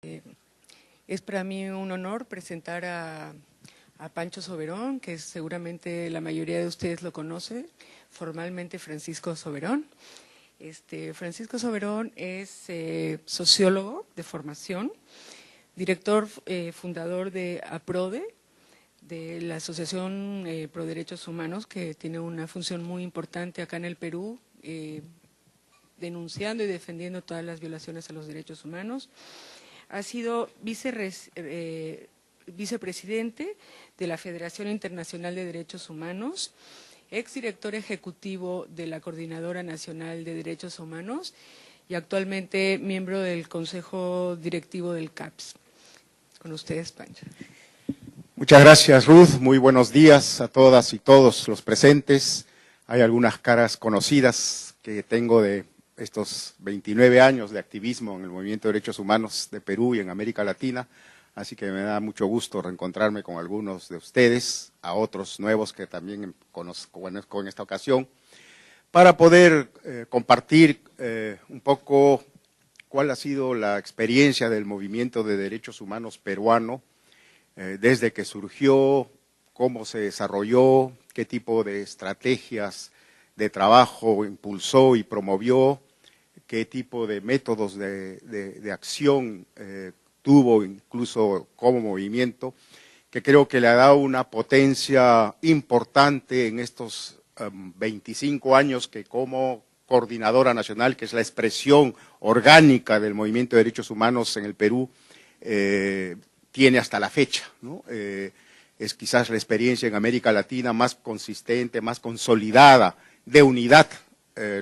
Es para mí un honor presentar a Pancho Soberón, que seguramente la mayoría de ustedes lo conoce, formalmente Francisco Soberón. Francisco Soberón es sociólogo de formación, director fundador de APRODE, de la Asociación Pro Derechos Humanos, que tiene una función muy importante acá en el Perú, denunciando y defendiendo todas las violaciones a los derechos humanos. Ha sido vicepresidente de la Federación Internacional de Derechos Humanos, exdirector ejecutivo de la Coordinadora Nacional de Derechos Humanos y actualmente miembro del Consejo Directivo del CAPS. Con ustedes, Pancho. Muchas gracias, Ruth. Muy buenos días a todas y todos los presentes. Hay algunas caras conocidas que tengo de estos 29 años de activismo en el movimiento de derechos humanos de Perú y en América Latina, así que me da mucho gusto reencontrarme con algunos de ustedes, a otros nuevos que también conozco en esta ocasión, para poder compartir un poco cuál ha sido la experiencia del movimiento de derechos humanos peruano, desde que surgió, cómo se desarrolló, qué tipo de estrategias de trabajo impulsó y promovió, qué tipo de métodos de acción tuvo incluso como movimiento, que creo que le ha dado una potencia importante en estos 25 años que como coordinadora nacional, que es la expresión orgánica del movimiento de derechos humanos en el Perú, tiene hasta la fecha, ¿no? Es quizás la experiencia en América Latina más consistente, más consolidada de unidad,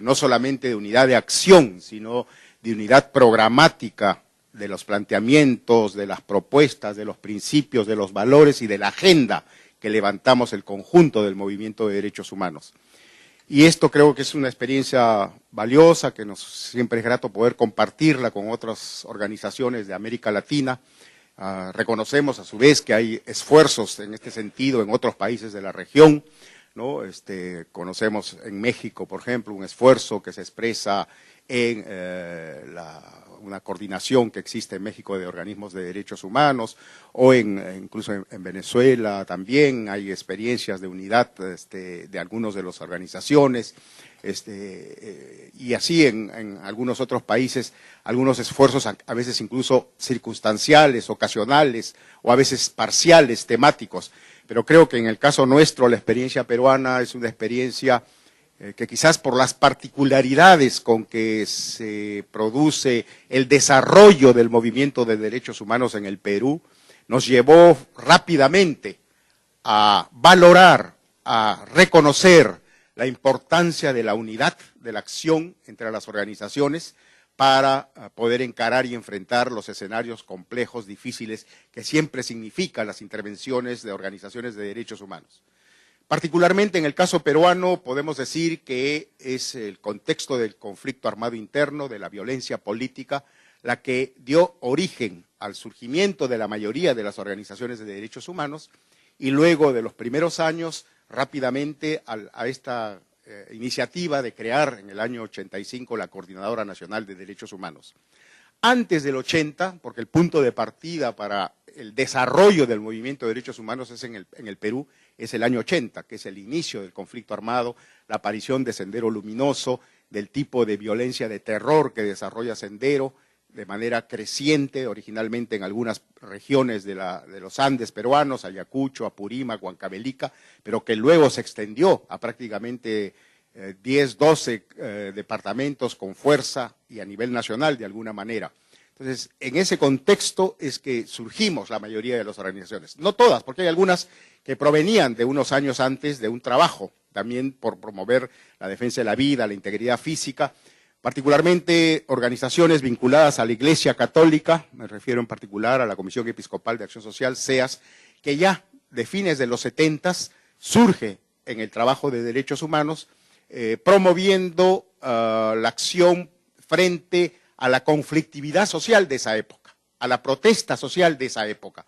no solamente de unidad de acción, sino de unidad programática de los planteamientos, de las propuestas, de los principios, de los valores y de la agenda que levantamos el conjunto del movimiento de derechos humanos. Y esto creo que es una experiencia valiosa, que siempre es grato poder compartirla con otras organizaciones de América Latina. Reconocemos a su vez que hay esfuerzos en este sentido en otros países de la región, ¿no? Conocemos en México, por ejemplo, un esfuerzo que se expresa en una coordinación que existe en México de organismos de derechos humanos, o incluso en Venezuela también hay experiencias de unidad de algunas de las organizaciones, y así en algunos otros países, algunos esfuerzos a veces incluso circunstanciales, ocasionales, o a veces parciales, temáticos. Pero creo que en el caso nuestro la experiencia peruana es una experiencia que quizás por las particularidades con que se produce el desarrollo del movimiento de derechos humanos en el Perú, nos llevó rápidamente a valorar, a reconocer la importancia de la unidad de la acción entre las organizaciones para poder encarar y enfrentar los escenarios complejos, difíciles, que siempre significan las intervenciones de organizaciones de derechos humanos. Particularmente en el caso peruano podemos decir que es el contexto del conflicto armado interno, de la violencia política, la que dio origen al surgimiento de la mayoría de las organizaciones de derechos humanos y luego de los primeros años rápidamente a esta iniciativa de crear en el año 85 la Coordinadora Nacional de Derechos Humanos. Antes del 80, porque el punto de partida para el desarrollo del movimiento de derechos humanos es en el Perú, es el año 80, que es el inicio del conflicto armado, la aparición de Sendero Luminoso, del tipo de violencia de terror que desarrolla Sendero de manera creciente, originalmente en algunas regiones de los Andes peruanos, Ayacucho, Apurímac, Huancavelica, pero que luego se extendió a prácticamente 10, 12 departamentos con fuerza y a nivel nacional de alguna manera. Entonces, en ese contexto es que surgimos la mayoría de las organizaciones. No todas, porque hay algunas que provenían de unos años antes de un trabajo, también por promover la defensa de la vida, la integridad física, particularmente organizaciones vinculadas a la Iglesia Católica, me refiero en particular a la Comisión Episcopal de Acción Social, CEAS, que ya de fines de los 70s surge en el trabajo de derechos humanos, promoviendo la acción frente a la conflictividad social de esa época, a la protesta social de esa época.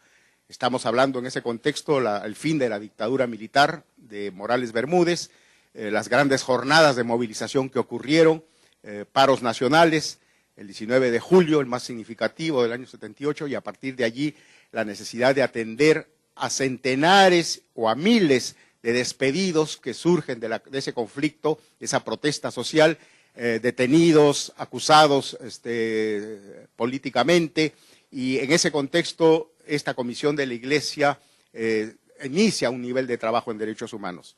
Estamos hablando en ese contexto el fin de la dictadura militar de Morales Bermúdez, las grandes jornadas de movilización que ocurrieron, paros nacionales, el 19 de julio, el más significativo del año 78, y a partir de allí la necesidad de atender a centenares o a miles de despedidos que surgen de ese conflicto, de esa protesta social, detenidos, acusados políticamente, y en ese contexto esta comisión de la Iglesia inicia un nivel de trabajo en derechos humanos.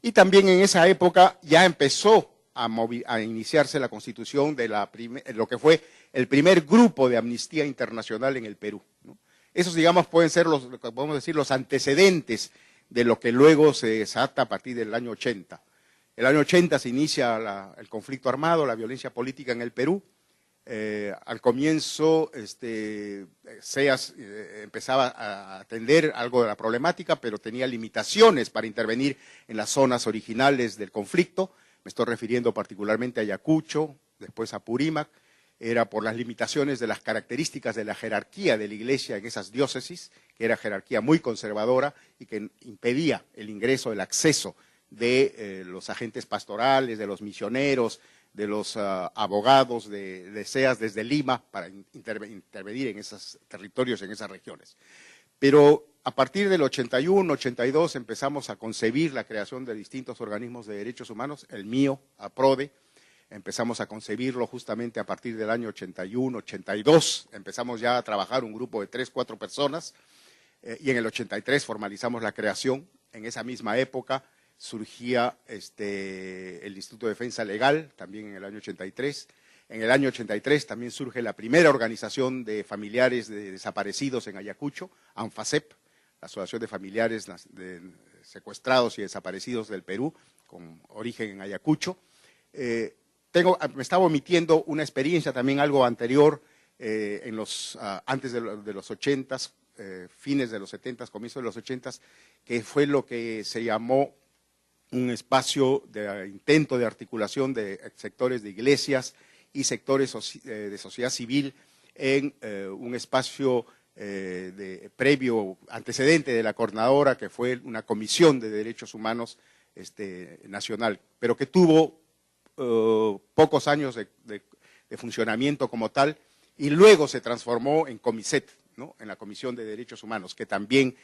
Y también en esa época ya empezó a iniciarse la constitución de lo que fue el primer grupo de Amnistía Internacional en el Perú, ¿no? Esos, digamos, pueden ser podemos decir, los antecedentes de lo que luego se desata a partir del año 80. El año 80 se inicia el conflicto armado, la violencia política en el Perú. Al comienzo SEAS empezaba a atender algo de la problemática, pero tenía limitaciones para intervenir en las zonas originales del conflicto. Me estoy refiriendo particularmente a Ayacucho, después a Purímac. Era por las limitaciones de las características de la jerarquía de la Iglesia en esas diócesis, que era jerarquía muy conservadora y que impedía el ingreso, el acceso de los agentes pastorales, de los misioneros, de los abogados de SEAS desde Lima para intervenir en esos territorios, en esas regiones. Pero a partir del 81, 82 empezamos a concebir la creación de distintos organismos de derechos humanos, el mío, APRODE. Empezamos a concebirlo justamente a partir del año 81, 82, empezamos ya a trabajar un grupo de 3, 4 personas, y en el 83 formalizamos la creación. En esa misma época surgía el Instituto de Defensa Legal, también en el año 83. En el año 83 también surge la primera organización de familiares de desaparecidos en Ayacucho, ANFACEP, la Asociación de Familiares de Secuestrados y Desaparecidos del Perú, con origen en Ayacucho. Me estaba omitiendo una experiencia también algo anterior, antes de los 80s, fines de los 70s, comienzos de los 80s, que fue lo que se llamó un espacio de intento de articulación de sectores de iglesias y sectores de sociedad civil en un espacio previo antecedente de la coordinadora, que fue una comisión de derechos humanos nacional, pero que tuvo pocos años de funcionamiento como tal, y luego se transformó en Comiset, ¿no? En la Comisión de Derechos Humanos, que también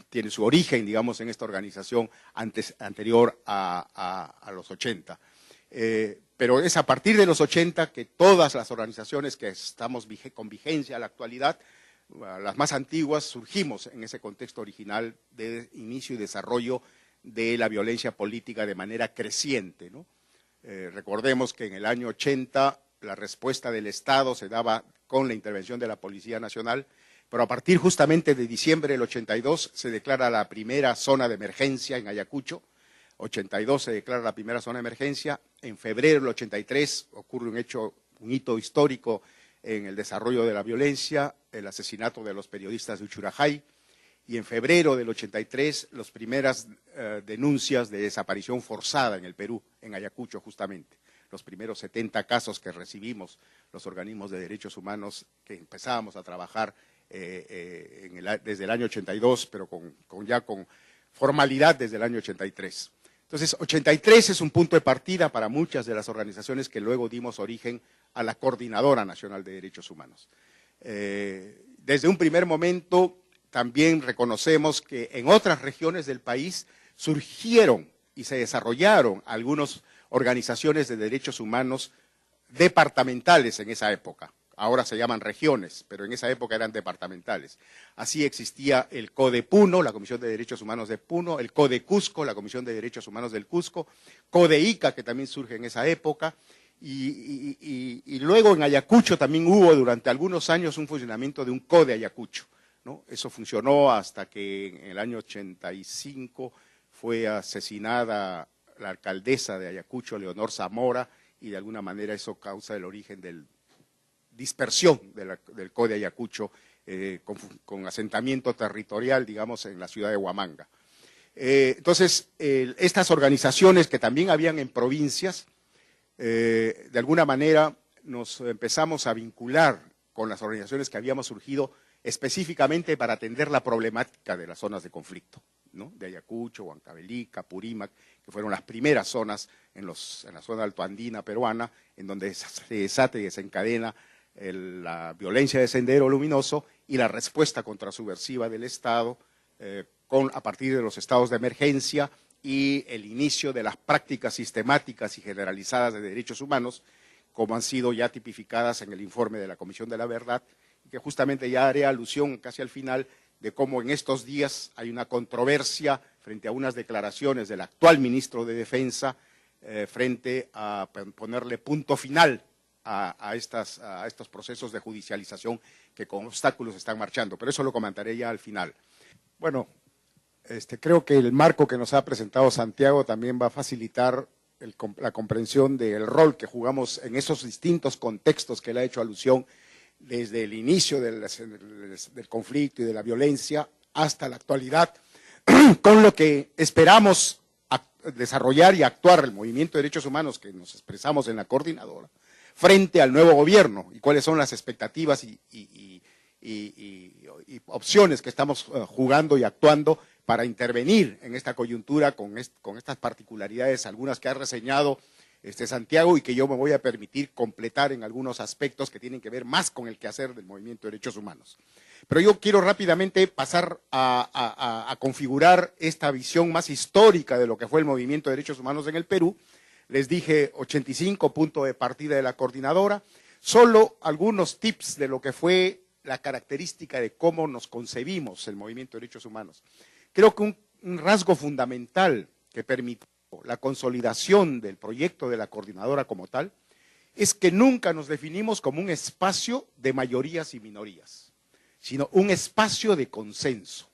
tiene su origen, digamos, en esta organización anterior a los 80. Pero es a partir de los 80 que todas las organizaciones que estamos con vigencia a la actualidad, las más antiguas, surgimos en ese contexto original de inicio y desarrollo de la violencia política de manera creciente, ¿no? Recordemos que en el año 80 la respuesta del Estado se daba con la intervención de la Policía Nacional, pero a partir justamente de diciembre del 82 se declara la primera zona de emergencia en Ayacucho. 82 se declara la primera zona de emergencia. En febrero del 83 ocurre un hito histórico en el desarrollo de la violencia, el asesinato de los periodistas de Uchurajay. Y en febrero del 83, las primeras denuncias de desaparición forzada en el Perú, en Ayacucho justamente. Los primeros 70 casos que recibimos los organismos de derechos humanos que empezábamos a trabajar desde el año 82, pero ya con formalidad desde el año 83. Entonces, 83 es un punto de partida para muchas de las organizaciones que luego dimos origen a la Coordinadora Nacional de Derechos Humanos. Desde un primer momento también reconocemos que en otras regiones del país surgieron y se desarrollaron algunas organizaciones de derechos humanos departamentales en esa época. Ahora se llaman regiones, pero en esa época eran departamentales. Así existía el CODE Puno, la Comisión de Derechos Humanos de Puno, el CODE Cusco, la Comisión de Derechos Humanos del Cusco, CODE Ica, que también surge en esa época, y luego en Ayacucho también hubo durante algunos años un funcionamiento de un CODE Ayacucho, ¿no? Eso funcionó hasta que en el año 85 fue asesinada la alcaldesa de Ayacucho, Leonor Zamora, y de alguna manera eso causa el origen de dispersión del CODE Ayacucho con asentamiento territorial, digamos, en la ciudad de Huamanga. Entonces, estas organizaciones que también habían en provincias, de alguna manera nos empezamos a vincular con las organizaciones que habíamos surgido específicamente para atender la problemática de las zonas de conflicto. ¿no? De Ayacucho, Huancavelica, Purímac, que fueron las primeras zonas en la zona altoandina peruana, en donde se desata y desencadena la violencia de Sendero Luminoso y la respuesta contrasubversiva del Estado a partir de los estados de emergencia y el inicio de las prácticas sistemáticas y generalizadas de derechos humanos, como han sido ya tipificadas en el informe de la Comisión de la Verdad, que justamente ya haré alusión casi al final de cómo en estos días hay una controversia frente a unas declaraciones del actual ministro de Defensa frente a ponerle punto final a estos procesos de judicialización que con obstáculos están marchando, pero eso lo comentaré ya al final. Bueno, creo que el marco que nos ha presentado Santiago también va a facilitar la comprensión del rol que jugamos en esos distintos contextos que él ha hecho alusión desde el inicio del conflicto y de la violencia hasta la actualidad, con lo que esperamos desarrollar y actuar el movimiento de derechos humanos que nos expresamos en la coordinadora frente al nuevo gobierno y cuáles son las expectativas y opciones que estamos jugando y actuando para intervenir en esta coyuntura con estas particularidades, algunas que ha reseñado Santiago y que yo me voy a permitir completar en algunos aspectos que tienen que ver más con el quehacer del movimiento de derechos humanos. Pero yo quiero rápidamente pasar a configurar esta visión más histórica de lo que fue el movimiento de derechos humanos en el Perú. Les dije 85 puntos de partida de la coordinadora, solo algunos tips de lo que fue la característica de cómo nos concebimos el movimiento de derechos humanos. Creo que un rasgo fundamental que permitió la consolidación del proyecto de la coordinadora como tal es que nunca nos definimos como un espacio de mayorías y minorías, sino un espacio de consenso.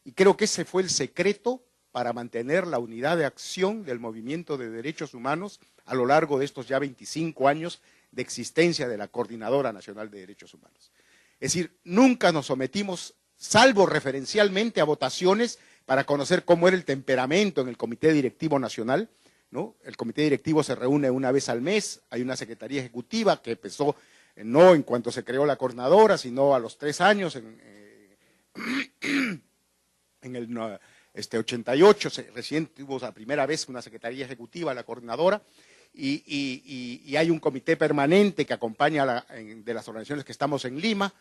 Y creo que ese fue el secreto para mantener la unidad de acción del movimiento de derechos humanos a lo largo de estos ya 25 años de existencia de la Coordinadora Nacional de Derechos Humanos. Es decir, nunca nos sometimos, salvo referencialmente, a votaciones para conocer cómo era el temperamento en el Comité Directivo Nacional, ¿no? El Comité Directivo se reúne una vez al mes, hay una Secretaría Ejecutiva que empezó no en cuanto se creó la coordinadora, sino a los 3 años, en el 88, recién tuvo la primera vez una Secretaría Ejecutiva, la coordinadora, y hay un comité permanente que acompaña de las organizaciones que estamos en Lima,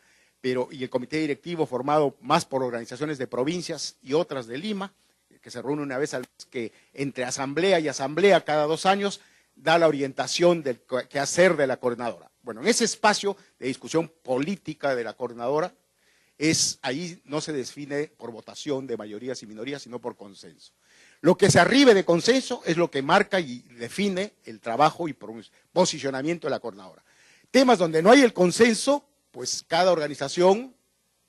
y el comité directivo formado más por organizaciones de provincias y otras de Lima, que se reúne una vez al mes, que entre asamblea y asamblea cada 2 años da la orientación del quehacer de la coordinadora. Bueno, en ese espacio de discusión política de la coordinadora, ahí no se define por votación de mayorías y minorías, sino por consenso. Lo que se arribe de consenso es lo que marca y define el trabajo y posicionamiento de la coordinadora. Temas donde no hay el consenso, pues cada organización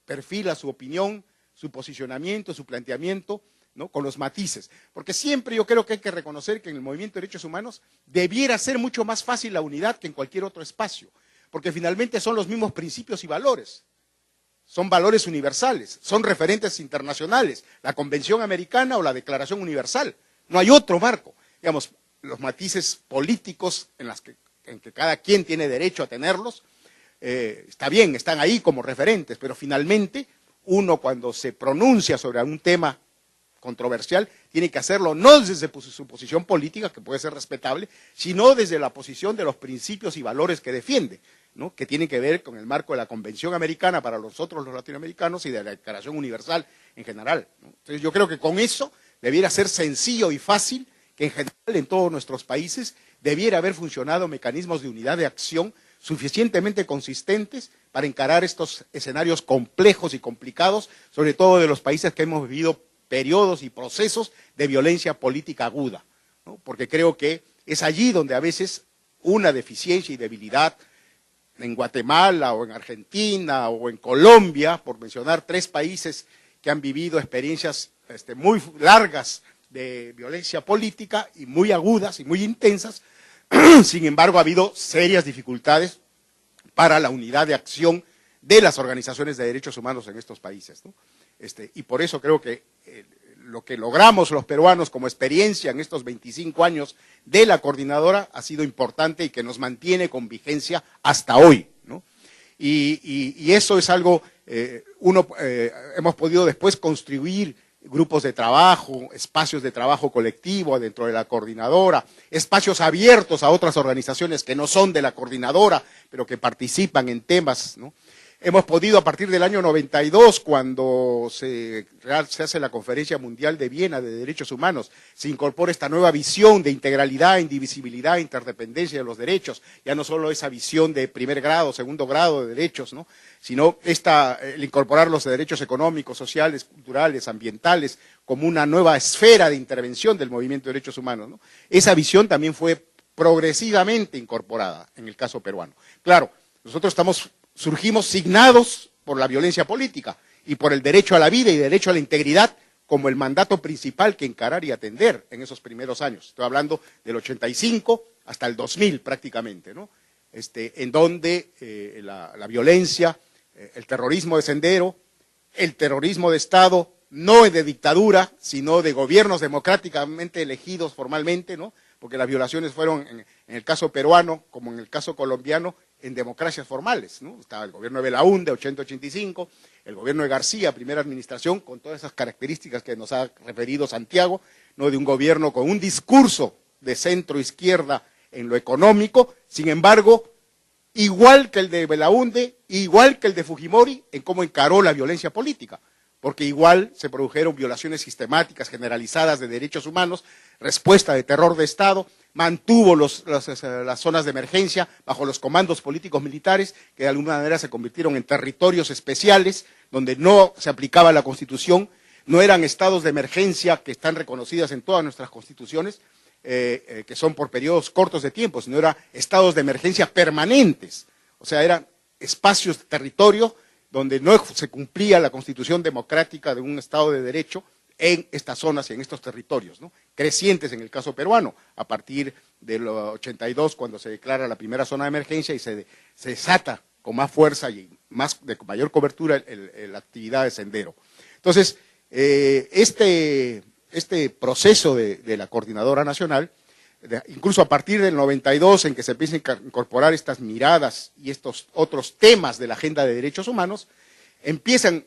perfila su opinión, su posicionamiento, su planteamiento, ¿no? Con los matices. Porque siempre yo creo que hay que reconocer que en el movimiento de derechos humanos debiera ser mucho más fácil la unidad que en cualquier otro espacio, porque finalmente son los mismos principios y valores. Son valores universales, son referentes internacionales, la Convención Americana o la Declaración Universal. No hay otro marco. Digamos, los matices políticos en que cada quien tiene derecho a tenerlos, está bien, están ahí como referentes, pero finalmente uno cuando se pronuncia sobre un tema controversial tiene que hacerlo no desde su posición política, que puede ser respetable, sino desde la posición de los principios y valores que defiende, ¿no? Que tienen que ver con el marco de la Convención Americana para nosotros los latinoamericanos y de la Declaración Universal en general, ¿no? Entonces yo creo que con eso debiera ser sencillo y fácil que en general en todos nuestros países debiera haber funcionado mecanismos de unidad de acción suficientemente consistentes para encarar estos escenarios complejos y complicados, sobre todo de los países que hemos vivido periodos y procesos de violencia política aguda, ¿no? Porque creo que es allí donde a veces una deficiencia y debilidad en Guatemala o en Argentina o en Colombia, por mencionar 3 países que han vivido experiencias muy largas de violencia política y muy agudas y muy intensas, sin embargo ha habido serias dificultades para la unidad de acción de las organizaciones de derechos humanos en estos países, ¿no? Y por eso creo que lo que logramos los peruanos como experiencia en estos 25 años de la coordinadora ha sido importante y que nos mantiene con vigencia hasta hoy, ¿no? Y eso es algo, hemos podido después construir grupos de trabajo, espacios de trabajo colectivo dentro de la coordinadora, espacios abiertos a otras organizaciones que no son de la coordinadora, pero que participan en temas, ¿no? Hemos podido, a partir del año 92, cuando se hace la Conferencia Mundial de Viena de Derechos Humanos, se incorpora esta nueva visión de integralidad, indivisibilidad, interdependencia de los derechos, ya no solo esa visión de primer grado, segundo grado de derechos, ¿no?, sino el incorporar los derechos económicos, sociales, culturales, ambientales, como una nueva esfera de intervención del movimiento de derechos humanos, ¿no? Esa visión también fue progresivamente incorporada en el caso peruano. Claro, nosotros surgimos signados por la violencia política y por el derecho a la vida y derecho a la integridad como el mandato principal que encarar y atender en esos primeros años. Estoy hablando del 85 hasta el 2000 prácticamente, ¿no? En donde la violencia, el terrorismo de sendero, el terrorismo de Estado, no de dictadura, sino de gobiernos democráticamente elegidos formalmente, ¿no?, porque las violaciones fueron, en el caso peruano, como en el caso colombiano, en democracias formales, ¿no? Estaba el gobierno de Belaúnde, 80-85, el gobierno de García, primera administración, con todas esas características que nos ha referido Santiago, ¿no?, de un gobierno con un discurso de centro-izquierda en lo económico, sin embargo, igual que el de Belaúnde, igual que el de Fujimori, en cómo encaró la violencia política, porque igual se produjeron violaciones sistemáticas, generalizadas de derechos humanos, respuesta de terror de Estado, mantuvo las zonas de emergencia bajo los comandos políticos militares, que de alguna manera se convirtieron en territorios especiales, donde no se aplicaba la Constitución, no eran estados de emergencia que están reconocidas en todas nuestras constituciones, que son por periodos cortos de tiempo, sino eran estados de emergencia permanentes, o sea, eran espacios de territorio donde no se cumplía la Constitución democrática de un Estado de Derecho en estas zonas y en estos territorios, ¿no?, crecientes en el caso peruano, a partir del 82, cuando se declara la primera zona de emergencia y se desata con más fuerza y de mayor cobertura la actividad de sendero. Entonces, este proceso de la Coordinadora Nacional, incluso a partir del 92, en que se empiezan a incorporar estas miradas y estos otros temas de la agenda de derechos humanos, empiezan